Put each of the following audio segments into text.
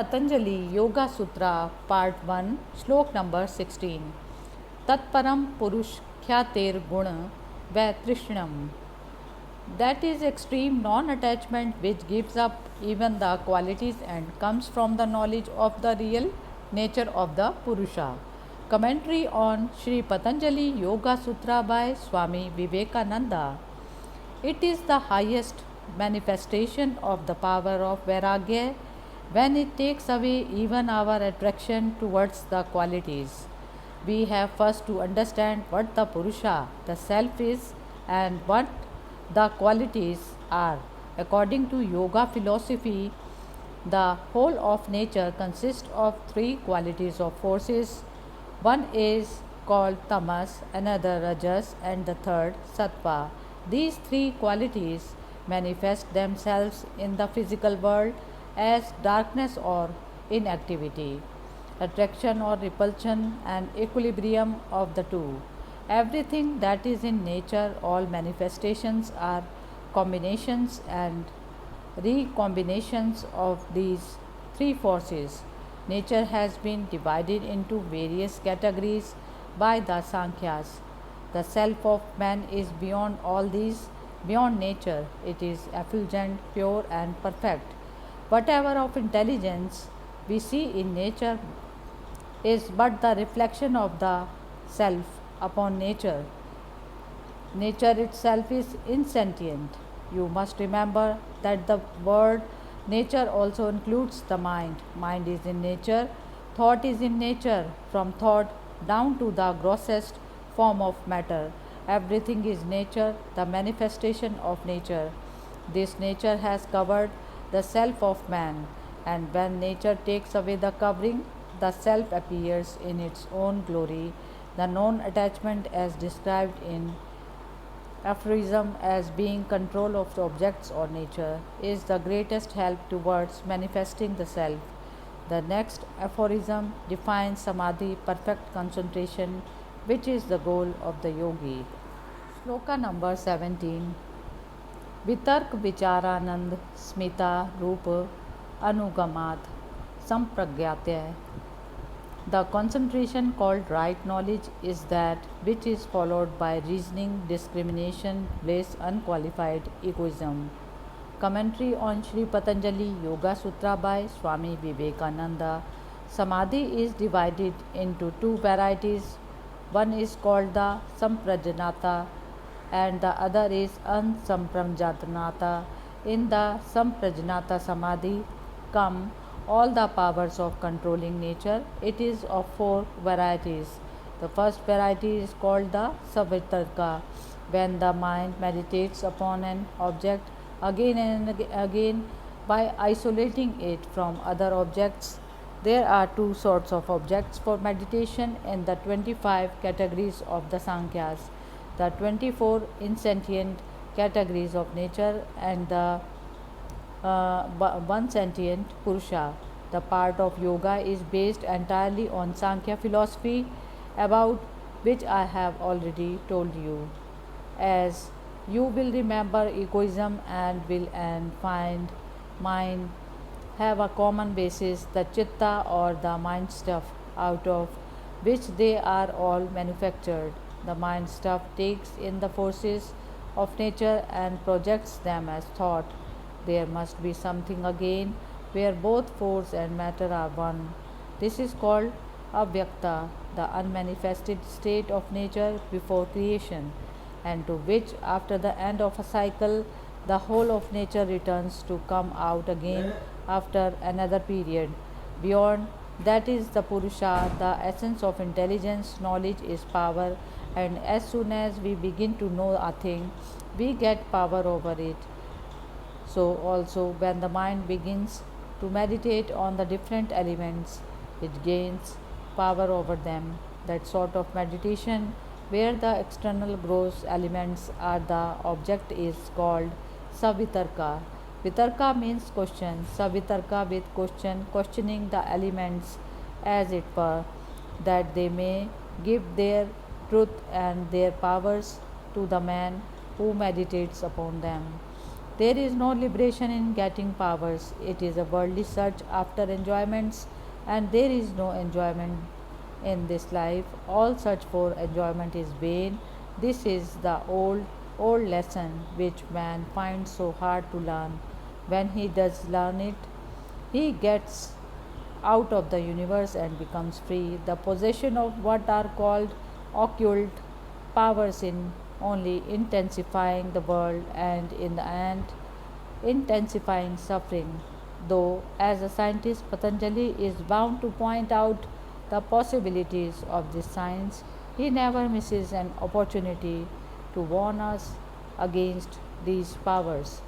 Patanjali Yoga Sutra Part 1 Shlok number 16 Tatparam Purush Khyatir Guna Va Trishnam. That is extreme non attachment which gives up even the qualities and comes from the knowledge of the real nature of the Purusha. Commentary on Sri Patanjali Yoga Sutra by Swami Vivekananda. It is the highest manifestation of the power of Vairagya when it takes away even our attraction towards the qualities. We have first to understand what the Purusha, the self, is and what the qualities are. According to yoga philosophy, the whole of nature consists of three qualities of forces. One is called tamas, another rajas, and the third sattva. These three qualities manifest themselves in the physical world as darkness or inactivity, attraction or repulsion, and equilibrium of the two. Everything that is in nature, all manifestations are combinations and recombinations of these three forces. Nature has been divided into various categories by the Sankhyas. The self of man is beyond all these, beyond nature. It is effulgent, pure, and perfect. Whatever of intelligence we see in nature is but the reflection of the self upon nature. Nature itself is insentient. You must remember that the word nature also includes the mind. Mind is in nature, thought is in nature, from thought down to the grossest form of matter. Everything is nature, the manifestation of nature. This nature has covered the self of man, and when nature takes away the covering, the self appears in its own glory. The non attachment, as described in aphorism as being control of the objects or nature, is the greatest help towards manifesting the self. The next aphorism defines samadhi, perfect concentration, which is the goal of the yogi. Shloka number 17 Vitark Vicharanand Smita Rupa Anugamat Sampragyatya. The concentration called right knowledge is that which is followed by reasoning, discrimination, bliss, unqualified egoism. Commentary on Sri Patanjali Yoga Sutra by Swami Vivekananda. Samadhi is divided into two varieties. One is called the Samprajanata and the other is Ansamprajanata. In the Samprajanata Samadhi come all the powers of controlling nature. It is of four varieties. The first variety is called the Savitarka, when the mind meditates upon an object again and again by isolating it from other objects. There are two sorts of objects for meditation in the 25 categories of the Sankhyas, the 24 insentient categories of nature and the one sentient Purusha. The part of yoga is based entirely on Sankhya philosophy, about which I have already told you. As you will remember, egoism and will and find mind have a common basis, the chitta or the mind stuff, out of which they are all manufactured. The mind stuff takes in the forces of nature and projects them as thought. There must be something again where both force and matter are one. This is called avyakta, the unmanifested state of nature before creation, and to which, after the end of a cycle, the whole of nature returns to come out again after another period. Beyond that is the Purusha, the essence of intelligence. Knowledge is power, and as soon as we begin to know a thing, we get power over it. So, also, when the mind begins to meditate on the different elements, it gains power over them. That sort of meditation, where the external gross elements are the object, is called Savitarka. Vitarka means question, Savitarka with question, questioning the elements as it were, that they may give their truth and their powers to the man who meditates upon them. There is no liberation in getting powers. It is a worldly search after enjoyments, and there is no enjoyment in this life. All search for enjoyment is vain. This is the old lesson which man finds so hard to learn. When he does learn it, he gets out of the universe and becomes free. The possession of what are called occult powers in only intensifying the world and in the end intensifying suffering. Though, as a scientist, Patanjali is bound to point out the possibilities of this science, he never misses an opportunity to warn us against these powers.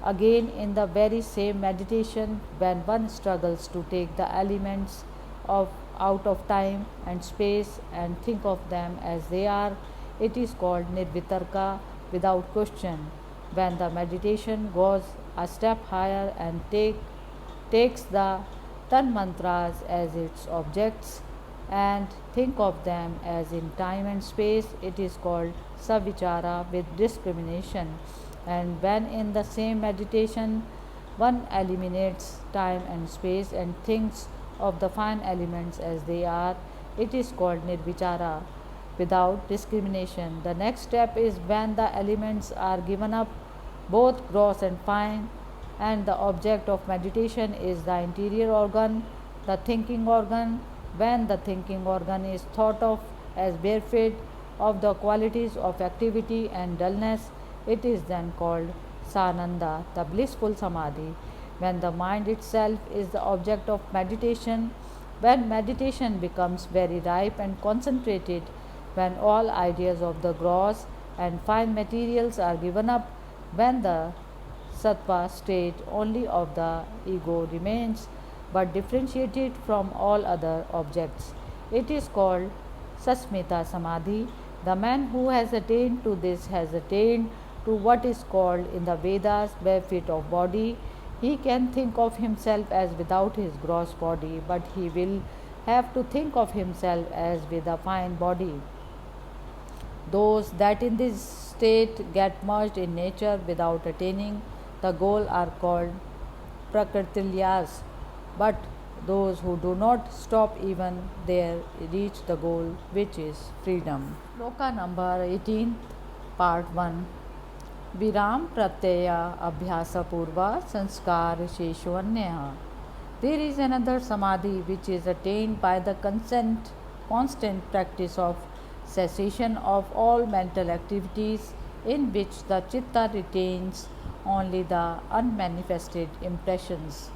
Again, in the very same meditation, when one struggles to take the elements of out of time and space and think of them as they are, it is called nirvitarka, without question. When the meditation goes a step higher and takes the Tan mantras as its objects and think of them as in time and space, it is called savichara, with discrimination. And when in the same meditation one eliminates time and space and thinks of the fine elements as they are, it is called nirvichara, without discrimination. The next step is when the elements are given up, both gross and fine, and the object of meditation is the interior organ, the thinking organ. When the thinking organ is thought of as bereft of the qualities of activity and dullness, it is then called sananda, the blissful samadhi. When the mind itself is the object of meditation, when meditation becomes very ripe and concentrated, when all ideas of the gross and fine materials are given up, when the sattva state only of the ego remains but differentiated from all other objects, it is called Sasmita Samadhi. The man who has attained to this has attained to what is called in the Vedas benefit of body. He can think of himself as without his gross body, but he will have to think of himself as with a fine body. Those that in this state get merged in nature without attaining the goal are called prakritiliyas, but those who do not stop even there reach the goal, which is freedom. Shloka number 18, part 1. Viram pratyaya abhyasa purva sanskar sheshvanya. There is another samadhi which is attained by the constant practice of cessation of all mental activities, in which the chitta retains only the unmanifested impressions.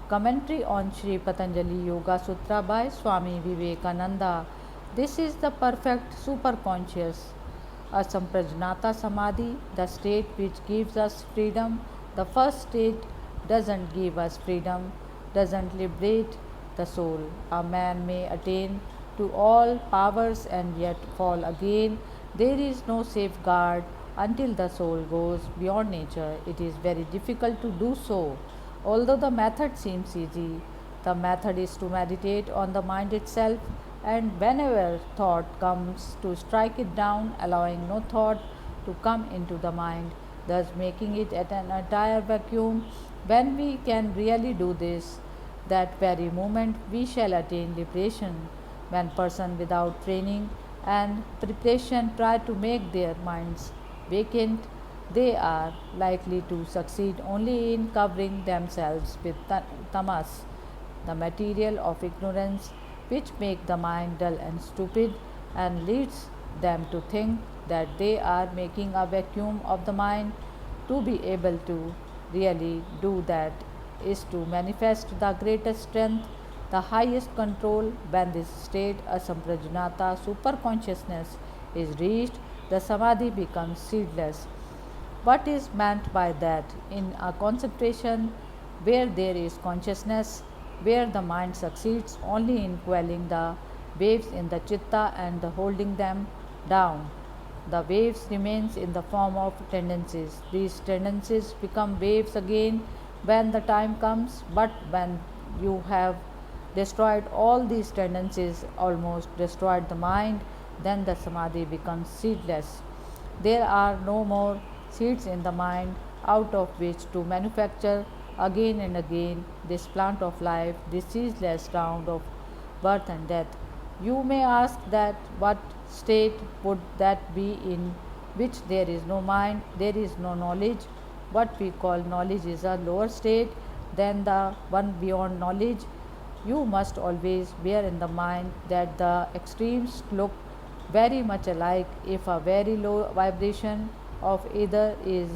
Commentary on Sri Patanjali Yoga Sutra by Swami Vivekananda. This is the perfect superconscious asamprajnata samadhi, the state which gives us freedom. The first state doesn't give us freedom, doesn't liberate the soul. A man may attain to all powers and yet fall again. There is no safeguard until the soul goes beyond nature. It is very difficult to do so. Although the method seems easy, the method is to meditate on the mind itself, and whenever thought comes, to strike it down, allowing no thought to come into the mind, thus making it at an entire vacuum. When we can really do this, that very moment we shall attain liberation. When persons without training and preparation try to make their minds vacant, they are likely to succeed only in covering themselves with tamas, the material of ignorance, which make the mind dull and stupid and leads them to think that they are making a vacuum of the mind. To be able to really do that is to manifest the greatest strength, the highest control. When this state, asamprajnata superconsciousness, is reached, the samadhi becomes seedless. What is meant by that? In a concentration where there is consciousness, where the mind succeeds only in quelling the waves in the chitta and holding them down. The waves remains in the form of tendencies. These tendencies become waves again when the time comes, but when you have destroyed all these tendencies, almost destroyed the mind, then the samadhi becomes seedless. There are no more seeds in the mind. out of which to manufacture again and again this plant of life, this ceaseless round of birth and death. You may ask that what state would that be in which there is no mind, there is no knowledge. What we call knowledge is a lower state than the one beyond knowledge. You must always bear in the mind that the extremes look very much alike. If a very low vibration of either is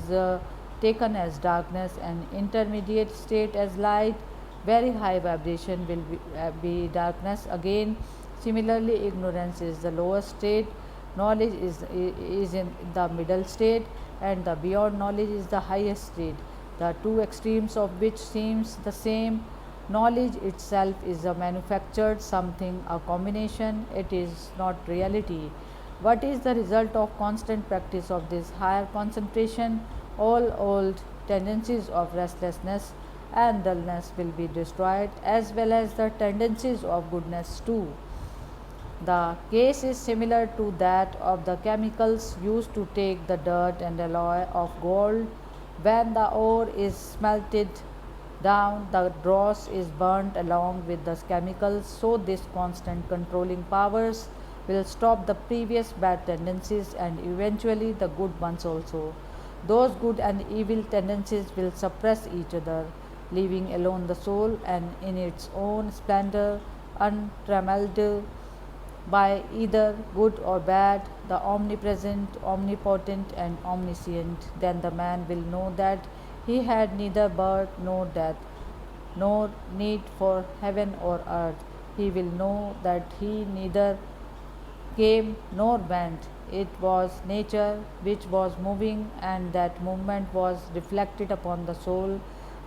taken as darkness and intermediate state as light, very high vibration will be darkness again. Similarly, ignorance is the lowest state, knowledge is in the middle state, and the beyond knowledge is the highest state, the two extremes of which seems the same. Knowledge itself is a manufactured something, a combination, it is not reality. What is the result of constant practice of this higher concentration? All old tendencies of restlessness and dullness will be destroyed, as well as the tendencies of goodness too. The case is similar to that of the chemicals used to take the dirt and alloy of gold. When the ore is smelted down, the dross is burnt along with the chemicals, so this constant controlling powers will stop the previous bad tendencies and eventually the good ones also. Those good and evil tendencies will suppress each other, leaving alone the soul and in its own splendor, untrammeled by either good or bad, the omnipresent, omnipotent, and omniscient. Then the man will know that he had neither birth nor death, nor need for heaven or earth. He will know that he neither came nor went. It was nature which was moving, and that movement was reflected upon the soul.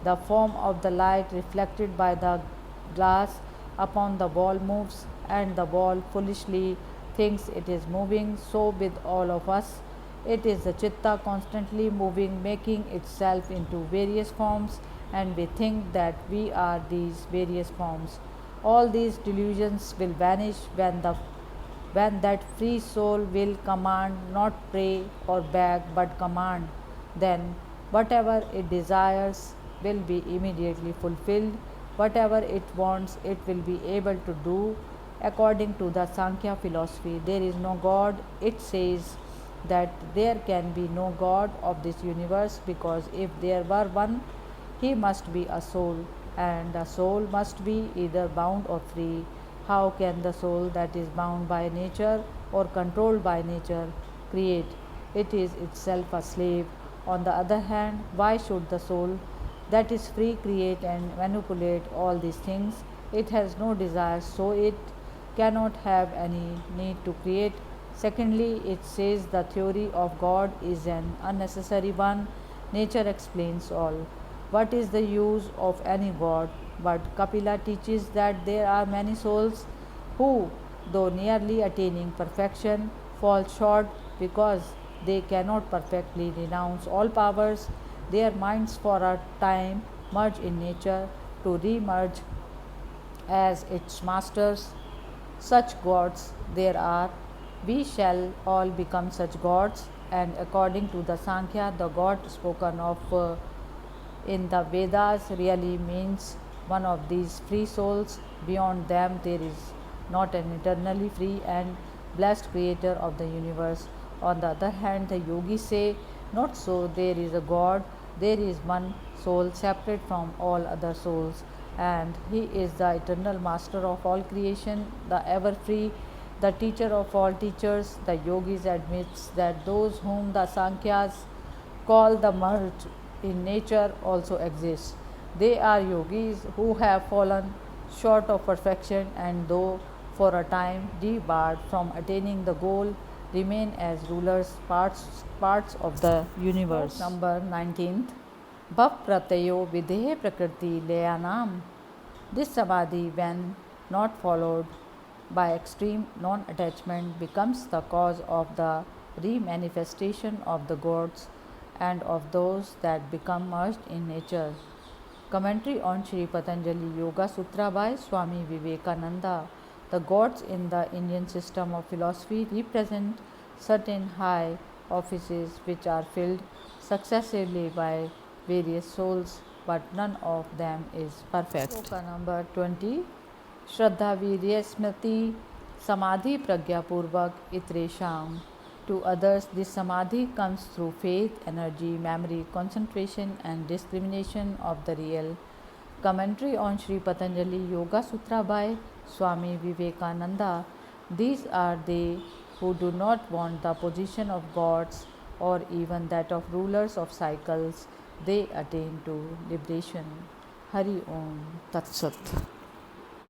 The form of the light reflected by the glass upon the wall moves, and the wall foolishly thinks it is moving. So, with all of us, it is the chitta constantly moving, making itself into various forms, and we think that we are these various forms. All these delusions will vanish when that free soul will command, not pray or beg, but command. Then whatever it desires will be immediately fulfilled. Whatever it wants, it will be able to do. According to the Sankhya philosophy, there is no God. It says that there can be no God of this universe, because if there were one, he must be a soul, and a soul must be either bound or free. How can the soul that is bound by nature or controlled by nature create? It is itself a slave. On the other hand, why should the soul that is free create and manipulate all these things? It has no desire, so it cannot have any need to create. Secondly, it says the theory of God is an unnecessary one. Nature explains all. What is the use of any God? But Kapila teaches that there are many souls who, though nearly attaining perfection, fall short because they cannot perfectly renounce all powers. Their minds for a time merge in nature to re-merge as its masters. Such gods there are. We shall all become such gods, and according to the Sankhya, the God spoken of in the Vedas really means one of these free souls. Beyond them, there is not an eternally free and blessed creator of the universe. On the other hand, the yogis say, not so, there is a God, there is one soul separate from all other souls, and he is the eternal master of all creation, the ever free, the teacher of all teachers. The yogis admits that those whom the Sankhyas call the merged in nature also exist. They are yogis who have fallen short of perfection, and though for a time debarred from attaining the goal, remain as rulers, parts of the universe. Number 19th. Bhav Pratayo Videhe Prakriti Layanam. This samadhi, when not followed by extreme non attachment, becomes the cause of the remanifestation of the gods and of those that become merged in nature. Commentary on Sri Patanjali Yoga Sutra by Swami Vivekananda. The gods in the Indian system of philosophy represent certain high offices which are filled successively by various souls, but none of them is perfect. Shloka number 20. Shraddha Virya Smriti Samadhi Pragya Purvak Itresham. To others, this samadhi comes through faith, energy, memory, concentration, and discrimination of the real. Commentary on Sri Patanjali Yoga Sutra by Swami Vivekananda. These are they who do not want the position of gods or even that of rulers of cycles. They attain to liberation. Hari Om Tat Sat.